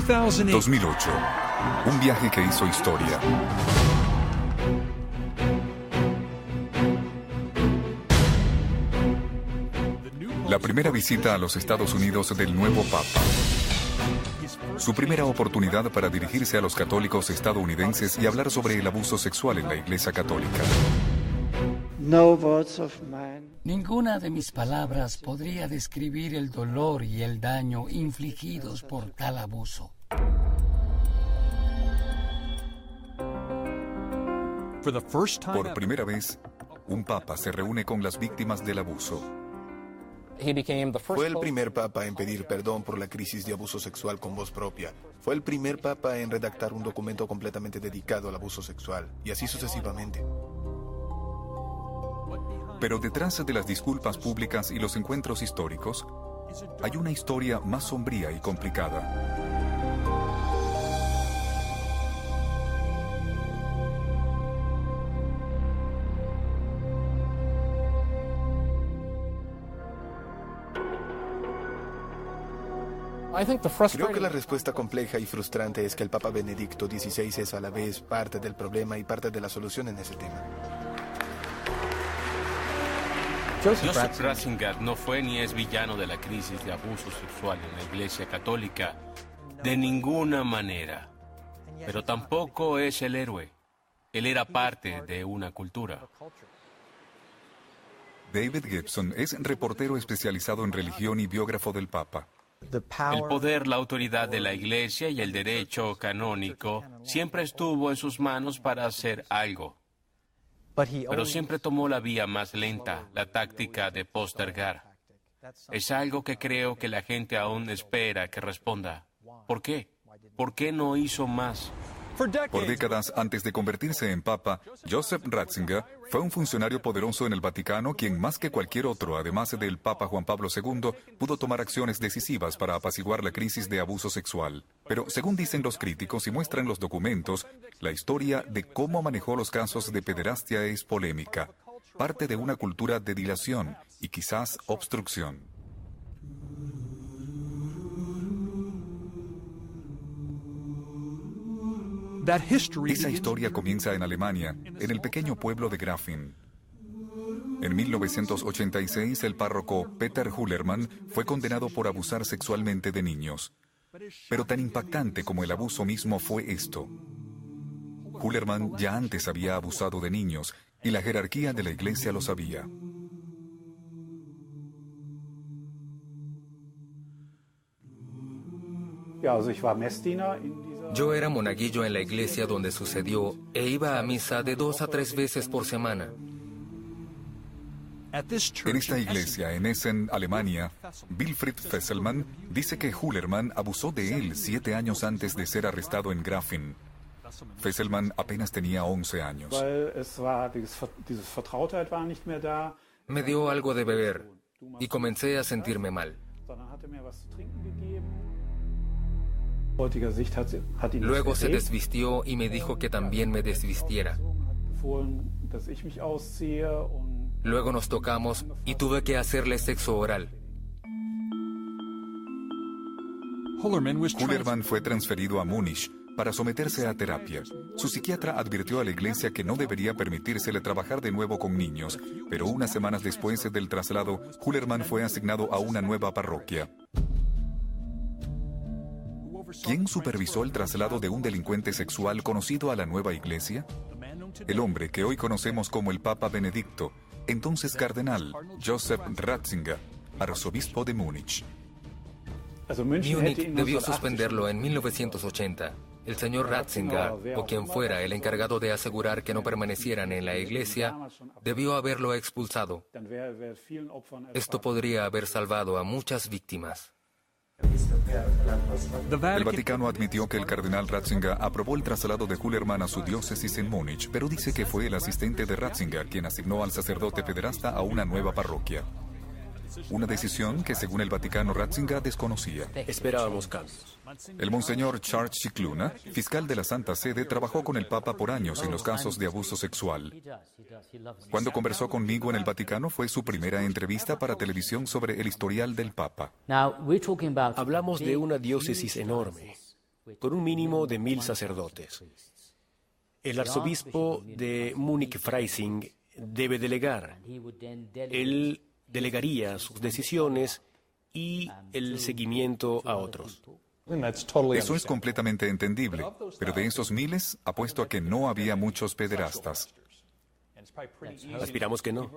2008. Un viaje que hizo historia. La primera visita a los Estados Unidos del nuevo Papa. Su primera oportunidad para dirigirse a los católicos estadounidenses y hablar sobre el abuso sexual en la Iglesia Católica. Ninguna de mis palabras podría describir el dolor y el daño infligidos por tal abuso. Por primera vez, un papa se reúne con las víctimas del abuso. Fue el primer papa en pedir perdón por la crisis de abuso sexual con voz propia. Fue el primer papa en redactar un documento completamente dedicado al abuso sexual, y así sucesivamente. Pero detrás de las disculpas públicas y los encuentros históricos, hay una historia más sombría y complicada. Creo que la respuesta compleja y frustrante es que el Papa Benedicto XVI es a la vez parte del problema y parte de la solución en ese tema. Joseph Ratzinger no fue ni es villano de la crisis de abuso sexual en la Iglesia Católica de ninguna manera, pero tampoco es el héroe. Él era parte de una cultura. David Gibson es reportero especializado en religión y biógrafo del Papa. El poder, la autoridad de la Iglesia y el derecho canónico siempre estuvo en sus manos para hacer algo. Pero siempre tomó la vía más lenta, la táctica de postergar. Es algo que creo que la gente aún espera que responda. ¿Por qué? ¿Por qué no hizo más? Por décadas antes de convertirse en papa, Joseph Ratzinger fue un funcionario poderoso en el Vaticano quien más que cualquier otro, además del Papa Juan Pablo II, pudo tomar acciones decisivas para apaciguar la crisis de abuso sexual. Pero según dicen los críticos y muestran los documentos, la historia de cómo manejó los casos de pederastia es polémica, parte de una cultura de dilación y quizás obstrucción. Esa historia comienza en Alemania, en el pequeño pueblo de Grafin. En 1986, el párroco Peter Hullermann fue condenado por abusar sexualmente de niños. Pero tan impactante como el abuso mismo fue esto. Hullermann ya antes había abusado de niños y la jerarquía de la iglesia lo sabía. Yo era monaguillo en la iglesia donde sucedió e iba a misa de 2 a 3 veces por semana. En esta iglesia, en Essen, Alemania, Wilfried Fesselmann dice que Hullermann abusó de él 7 años antes de ser arrestado en Grafin. Fesselmann apenas tenía 11 años. Me dio algo de beber y comencé a sentirme mal. Luego se desvistió y me dijo que también me desvistiera. Luego nos tocamos y tuve que hacerle sexo oral. Hullermann fue transferido a Múnich para someterse a terapia. Su psiquiatra advirtió a la iglesia que no debería permitírsele trabajar de nuevo con niños, pero unas semanas después del traslado, Hullermann fue asignado a una nueva parroquia. ¿Quién supervisó el traslado de un delincuente sexual conocido a la nueva iglesia? El hombre que hoy conocemos como el Papa Benedicto, entonces cardenal Joseph Ratzinger, arzobispo de Múnich. Múnich debió suspenderlo en 1980. El señor Ratzinger, o quien fuera el encargado de asegurar que no permanecieran en la iglesia, debió haberlo expulsado. Esto podría haber salvado a muchas víctimas. El Vaticano admitió que el cardenal Ratzinger aprobó el traslado de Hullermann a su diócesis en Múnich, pero dice que fue el asistente de Ratzinger quien asignó al sacerdote pederasta a una nueva parroquia. Una decisión que, según el Vaticano, Ratzinger desconocía. Esperábamos cambios. El monseñor Charles Cicluna, fiscal de la Santa Sede, trabajó con el Papa por años en los casos de abuso sexual. Cuando conversó conmigo en el Vaticano, fue su primera entrevista para televisión sobre el historial del Papa. Hablamos de una diócesis enorme. con un mínimo de 1.000 sacerdotes. El arzobispo de Múnich-Freising debe delegar. Él delegaría sus decisiones y el seguimiento a otros. Eso es completamente entendible, pero de esos miles, apuesto a que no había muchos pederastas. Aspiramos que no.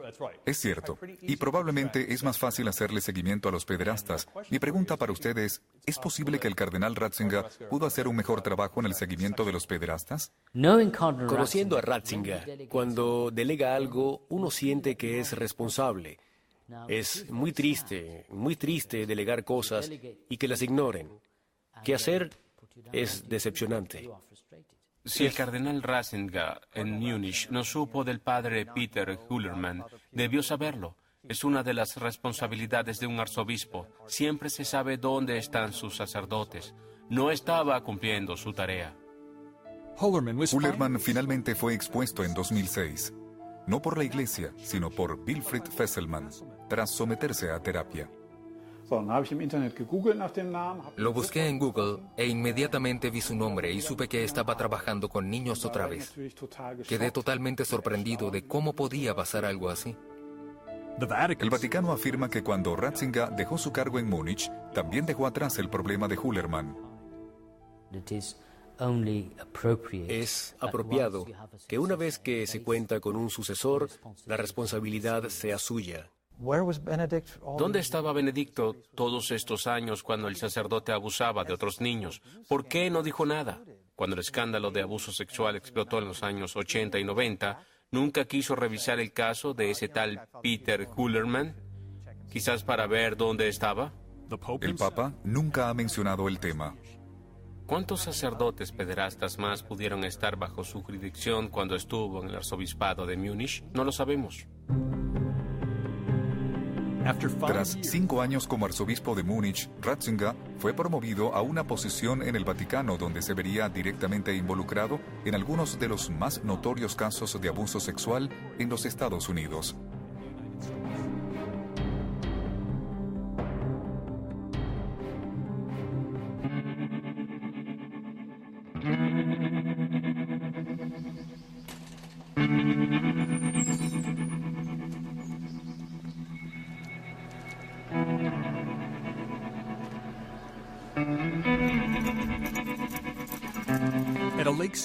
Es cierto, y probablemente es más fácil hacerle seguimiento a los pederastas. Mi pregunta para ustedes, ¿es posible que el cardenal Ratzinger pudo hacer un mejor trabajo en el seguimiento de los pederastas? Conociendo a Ratzinger, cuando delega algo, uno siente que es responsable. Es muy triste delegar cosas y que las ignoren. ¿Qué hacer? Es decepcionante. Si el cardenal Ratzinger en Múnich no supo del padre Peter Hüllermann, debió saberlo. Es una de las responsabilidades de un arzobispo. Siempre se sabe dónde están sus sacerdotes. No estaba cumpliendo su tarea. Hüllermann finalmente fue expuesto en 2006. No por la iglesia, sino por Wilfried Fesselmann, tras someterse a terapia. Lo busqué en Google e inmediatamente vi su nombre y supe que estaba trabajando con niños otra vez. Quedé totalmente sorprendido de cómo podía pasar algo así. El Vaticano afirma que cuando Ratzinger dejó su cargo en Múnich, también dejó atrás el problema de Hüllermann. Es apropiado que una vez que se cuenta con un sucesor, la responsabilidad sea suya. ¿Dónde estaba Benedicto todos estos años cuando el sacerdote abusaba de otros niños? ¿Por qué no dijo nada? Cuando el escándalo de abuso sexual explotó en los años 80 y 90, ¿nunca quiso revisar el caso de ese tal Peter Hüllermann? Quizás para ver dónde estaba. El Papa nunca ha mencionado el tema. ¿Cuántos sacerdotes pederastas más pudieron estar bajo su jurisdicción cuando estuvo en el arzobispado de Múnich? No lo sabemos. Tras 5 años como arzobispo de Múnich, Ratzinger fue promovido a una posición en el Vaticano donde se vería directamente involucrado en algunos de los más notorios casos de abuso sexual en los Estados Unidos.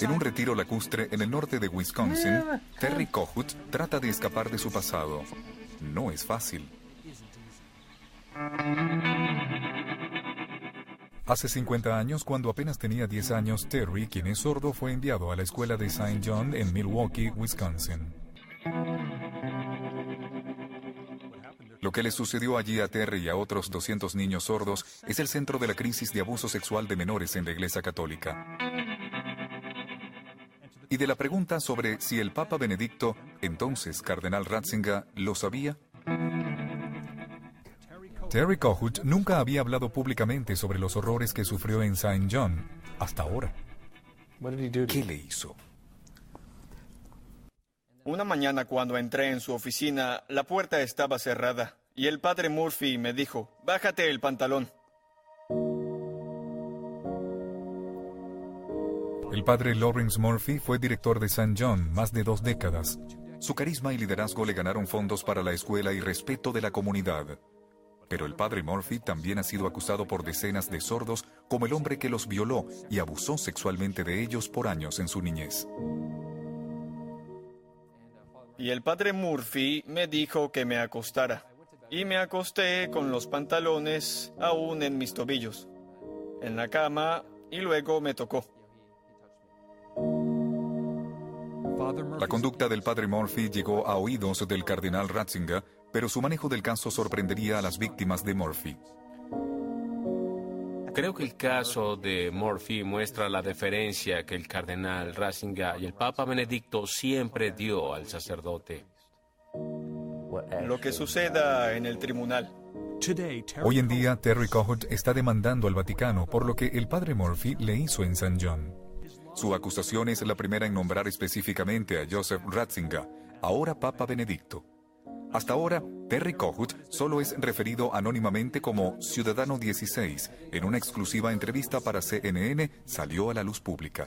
En un retiro lacustre en el norte de Wisconsin, Terry Kohut trata de escapar de su pasado. No es fácil. Hace 50 años, cuando apenas tenía 10 años, Terry, quien es sordo, fue enviado a la escuela de St. John en Milwaukee, Wisconsin. Lo que le sucedió allí a Terry y a otros 200 niños sordos es el centro de la crisis de abuso sexual de menores en la Iglesia Católica. Y de la pregunta sobre si el Papa Benedicto, entonces Cardenal Ratzinger, lo sabía. Terry Kohut nunca había hablado públicamente sobre los horrores que sufrió en St. John, hasta ahora. ¿Qué le hizo? Una mañana cuando entré en su oficina, la puerta estaba cerrada y el padre Murphy me dijo, «Bájate el pantalón». El padre Lawrence Murphy fue director de St. John más de 2 décadas. Su carisma y liderazgo le ganaron fondos para la escuela y respeto de la comunidad. Pero el padre Murphy también ha sido acusado por decenas de sordos como el hombre que los violó y abusó sexualmente de ellos por años en su niñez. Y el padre Murphy me dijo que me acostara. Y me acosté con los pantalones aún en mis tobillos, en la cama, y luego me tocó. La conducta del padre Murphy llegó a oídos del cardenal Ratzinger, pero su manejo del caso sorprendería a las víctimas de Murphy. Creo que el caso de Murphy muestra la deferencia que el cardenal Ratzinger y el Papa Benedicto siempre dio al sacerdote. Lo que suceda en el tribunal. Hoy en día, Terry Kohut está demandando al Vaticano por lo que el padre Murphy le hizo en St. John. Su acusación es la primera en nombrar específicamente a Joseph Ratzinger, ahora Papa Benedicto. Hasta ahora, Terry Kohut solo es referido anónimamente como Ciudadano 16. En una exclusiva entrevista para CNN salió a la luz pública.